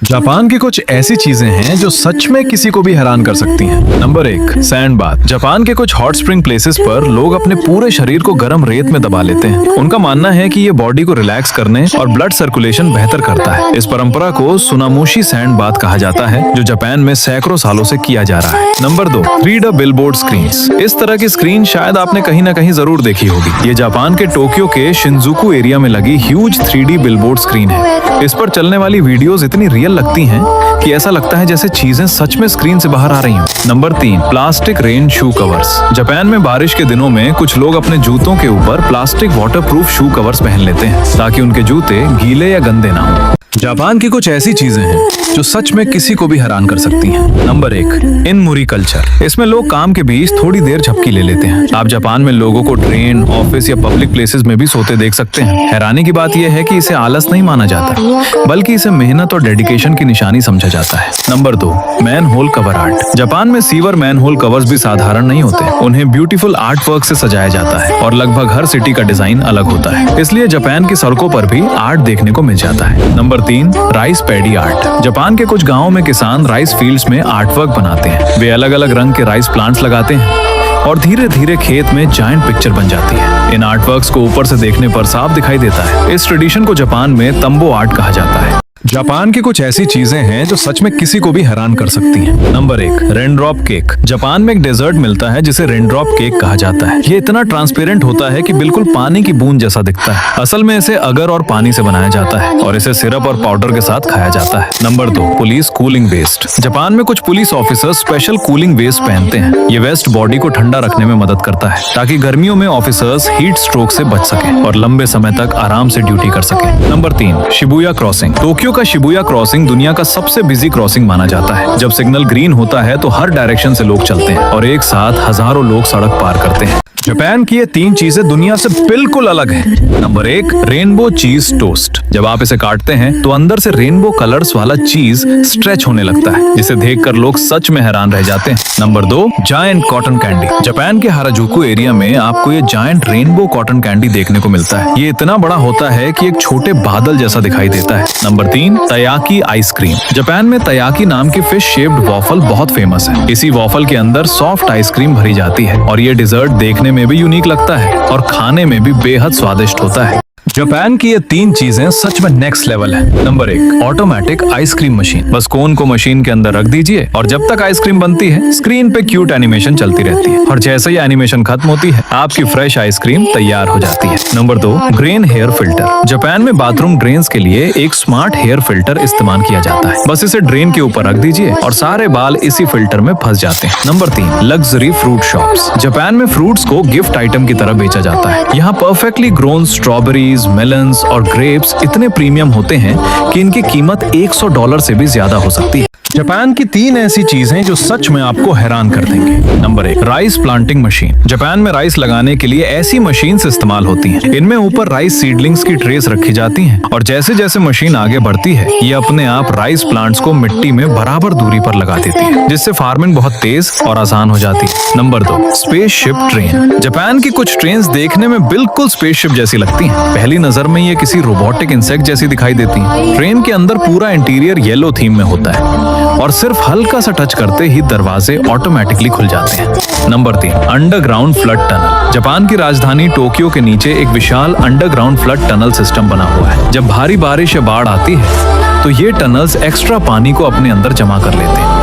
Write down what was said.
Japan की कुछ ऐसी चीजें हैं जो सच में किसी को भी हैरान कर सकती हैं। Number 1, sand bath. जापान के कुछ हॉट स्प्रिंग प्लेसेस पर लोग अपने पूरे शरीर को गर्म रेत में दबा लेते हैं। उनका मानना है कि ये बॉडी को रिलैक्स करने और ब्लड सर्कुलेशन बेहतर करता है। इस परंपरा को सुनामुशी सैंड बाथ कहा जाता है, जो जापान में सैकड़ों सालों से किया जा रहा है। Number 2, 3D billboard screens. इस तरह की स्क्रीन शायद आपने कहीं ना कहीं जरूर देखी होगी। ये जापान के टोक्यो के शिंजुकू एरिया में लगी ह्यूज 3D बिलबोर्ड स्क्रीन है। इस पर चलने वाली वीडियोस इतनी रियल लगती हैं कि ऐसा लगता है जैसे चीजें सच में स्क्रीन से बाहर आ रही हों। नंबर 3, प्लास्टिक रेन शू कवर्स। जापान में बारिश के दिनों में कुछ लोग अपने जूतों के ऊपर प्लास्टिक वाटरप्रूफ शू कवर्स पहन लेते हैं ताकि उनके जूते गीले या गंदे ना हों। जापान की कुछ ऐसी चीजें हैं जो सच में किसी को भी हैरान कर सकती हैं। नंबर 1, इनमुरी कल्चर। इसमें लोग काम के बीच थोड़ी देर झपकी ले लेते हैं। आप जापान में लोगों को ट्रेन, ऑफिस या पब्लिक प्लेसेस में भी सोते देख सकते हैं। हैरानी की बात यह है कि इसे आलस नहीं माना जाता, बल्कि इसे मेहनत और डेडिकेशन की निशानी समझा जाता है। Number 2, man hole cover art. Japan में सीवर मैन होल कवर्स भी साधारण नहीं होते। उन्हें ब्यूटीफुल आर्ट वर्क से सजाया जाता है और लगभग हर सिटी का डिजाइन अलग होता है, इसलिए जापान की सड़कों पर भी आर्ट देखने को मिल जाता है। Number 3, rice paddy art. Japan के कुछ गांवों में किसान राइस फील्ड्स में आर्ट वर्क बनाते हैं। वे अलग अलग रंग के राइस प्लांट्स लगाते हैं और धीरे धीरे खेत में जायंट पिक्चर बन जाती है। इन आर्ट वर्क्स को ऊपर से देखने पर साफ दिखाई देता है। इस ट्रेडिशन को जापान में तंबो आर्ट कहा जाता है। जापान की कुछ ऐसी चीजें हैं जो सच में किसी को भी हैरान कर सकती हैं। Number 1, raindrop cake. जापान में एक डेजर्ट मिलता है जिसे रेनड्रॉप केक कहा जाता है। ये इतना ट्रांसपेरेंट होता है कि बिल्कुल पानी की बूंद जैसा दिखता है। असल में इसे अगर और पानी से बनाया जाता है और इसे सिरप और पाउडर के साथ खाया जाता है। Number 2, police cooling vest. Japan में कुछ police officer special cooling vest पहनते हैं। ये वेस्ट बॉडी को ठंडा रखने में मदद करता है ताकि गर्मियों में ऑफिसर्स हीट स्ट्रोक से बच सकें और लंबे समय तक आराम से ड्यूटी कर सकें। Number 3, Shibuya crossing. टोक्यो का शिबुया क्रॉसिंग दुनिया का सबसे बिजी क्रॉसिंग माना जाता है। जब सिग्नल ग्रीन होता है तो हर डायरेक्शन से लोग चलते हैं और एक साथ हजारों लोग सड़क पार करते हैं। जापान की ये 3 चीजें दुनिया से बिल्कुल अलग हैं। नंबर 1, रेनबो चीज टोस्ट। जब आप इसे काटते हैं तो अंदर से रेनबो कलर्स वाला चीज स्ट्रेच होने लगता है, जिसे देखकर लोग सच में हैरान रह जाते हैं। Number 2, giant cotton candy. Japan के हाराजुकु एरिया में आपको ये जायंट रेनबो कॉटन कैंडी देखने को मिलता है। ये इतना बड़ा होता है कि एक छोटे बादल जैसा दिखाई देता है। Number 3, तयाकी ice cream. जापान में तयाकी नाम की फिश शेप्ड वॉफल बहुत फेमस है। इसी वॉफल के अंदर सॉफ्ट आइसक्रीम भरी जाती है और ये डिजर्ट देखने में भी यूनिक लगता है और खाने में भी बेहद स्वादिष्ट होता है। जापान की ये 3 चीजें सच में नेक्स्ट लेवल है। Number 1, automatic ice cream machine. बस कोन को मशीन के अंदर रख दीजिए और जब तक आइसक्रीम बनती है स्क्रीन पे क्यूट एनिमेशन चलती रहती है और जैसे ही एनिमेशन खत्म होती है आपकी फ्रेश आइसक्रीम तैयार हो जाती है। Number 2, grain hair filter. Japan में बाथरूम ड्रेन्स के लिए एक स्मार्ट हेयर फिल्टर इस्तेमाल किया जाता है। बस इसे ड्रेन के ऊपर रख दीजिए और सारे बाल इसी फिल्टर में फंस जाते हैं। Number 3, luxury fruit shops. Japan में फ्रूट्स को गिफ्ट आइटम की तरह बेचा जाता है। यहाँ परफेक्टली ग्रोन स्ट्रॉबेरीज, मेलन्स और ग्रेप्स इतने प्रीमियम होते हैं कि इनकी कीमत $100 से भी ज्यादा हो सकती है। जापान की 3 ऐसी चीजें जो सच में आपको हैरान कर देंगे। Number 1, rice planting machine. Japan में राइस लगाने के लिए ऐसी मशीन्स इस्तेमाल होती हैं। इनमें ऊपर राइस सीडलिंग्स की ट्रेस रखी जाती हैं और जैसे जैसे मशीन आगे बढ़ती है ये अपने आप राइस प्लांट्स को मिट्टी में बराबर दूरी पर लगा देती है, जिससे फार्मिंग बहुत तेज और आसान हो जाती है। Number 2, spaceship train. जापान की कुछ ट्रेन देखने में बिल्कुल स्पेसशिप जैसी लगती है। पहली नजर में ये किसी रोबोटिक इंसेक्ट जैसी दिखाई देती है। ट्रेन के अंदर पूरा इंटीरियर येलो थीम में होता है और सिर्फ हल्का सा टच करते ही दरवाजे ऑटोमेटिकली खुल जाते हैं। Number 3, underground flood tunnel. Japan की राजधानी टोक्यो के नीचे एक विशाल अंडरग्राउंड फ्लड टनल सिस्टम बना हुआ है। जब भारी बारिश या बाढ़ आती है तो ये टनल्स एक्स्ट्रा पानी को अपने अंदर जमा कर लेते हैं